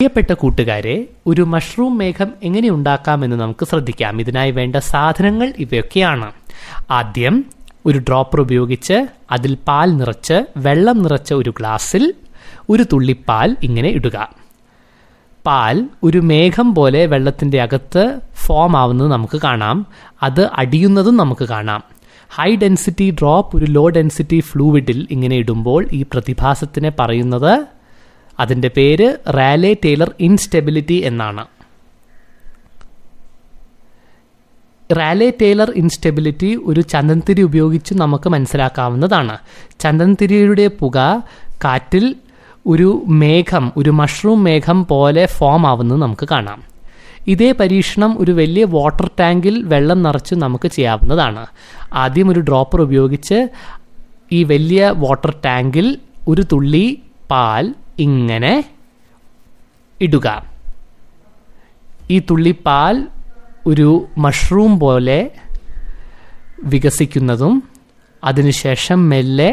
പ്രിയപ്പെട്ട കൂട്ടുകാരെ, ഒരു മഷ്റൂം മേഘം എങ്ങനെ ഉണ്ടാക്കാമെന്ന് നമുക്ക് ശ്രദ്ധിക്കാം. ഇതിനായി വേണ്ട സാധനങ്ങൾ ഇവയൊക്കെയാണ്. ആദ്യം ഒരു ഡ്രോപ്പർ ഉപയോഗിച്ച് അതിൽ പാൽ നിറച്ച് വെള്ളം നിറച്ച ഒരു ഗ്ലാസ്സിൽ ഒരു തുള്ളിപ്പാൽ ഇങ്ങനെ ഇടുക. പാൽ ഒരു മേഘം പോലെ വെള്ളത്തിൻ്റെ അകത്ത് ഫോം ആവുന്നത് നമുക്ക് കാണാം. അത് അടിയുന്നതും നമുക്ക് കാണാം. ഹൈ ഡെൻസിറ്റി ഡ്രോപ്പ് ഒരു ലോ ഡെൻസിറ്റി ഫ്ലൂയിഡിൽ ഇങ്ങനെ ഇടുമ്പോൾ ഈ പ്രതിഭാസത്തിനെ പറയുന്നത്, അതിൻ്റെ പേര് റാലെ ടേലർ ഇൻസ്റ്റെബിലിറ്റി എന്നാണ്. റാലെ ടേലർ ഇൻസ്റ്റെബിലിറ്റി ഒരു ചന്ദനത്തിരി ഉപയോഗിച്ച് നമുക്ക് മനസ്സിലാക്കാവുന്നതാണ്. ചന്ദനത്തിരിയുടെ പുക കാറ്റിൽ ഒരു മേഘം, ഒരു മഷ്റൂം മേഘം പോലെ ഫോം ആവുന്നത് നമുക്ക് കാണാം. ഇതേ പരീക്ഷണം ഒരു വലിയ വാട്ടർ ടാങ്കിൽ വെള്ളം നിറച്ച് നമുക്ക് ചെയ്യാവുന്നതാണ്. ആദ്യം ഒരു ഡ്രോപ്പർ ഉപയോഗിച്ച് ഈ വലിയ വാട്ടർ ടാങ്കിൽ ഒരു തുള്ളി പാൽ ഇങ്ങനെ ഇടുക. ഈ തുള്ളി പാൽ ഒരു മഷ്റൂം പോലെ വികസിക്കുന്നതും അതിനുശേഷം മെല്ലെ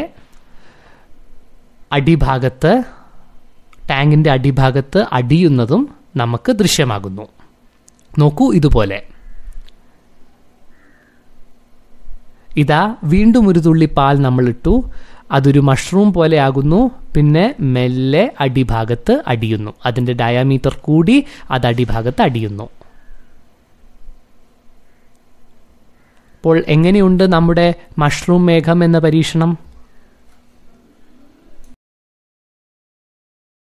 അടിഭാഗത്ത്, ടാങ്കിൻ്റെ അടിഭാഗത്ത് അടിയുന്നതും നമുക്ക് ദൃശ്യമാകുന്നു. നോക്കൂ, ഇതുപോലെ. ഇതാ വീണ്ടും ഒരു തുള്ളി പാൽ നമ്മൾ ഇട്ടു. അതൊരു മഷ്റൂം പോലെ ആകുന്നു. പിന്നെ മെല്ലെ അടിഭാഗത്ത് അടിയുന്നു. അതിൻ്റെ ഡയമീറ്റർ കൂടി അത് അടിഭാഗത്ത് അടിയുന്നു. അപ്പോൾ എങ്ങനെയുണ്ട് നമ്മുടെ മഷ്റൂം മേഘം എന്ന പരീക്ഷണം?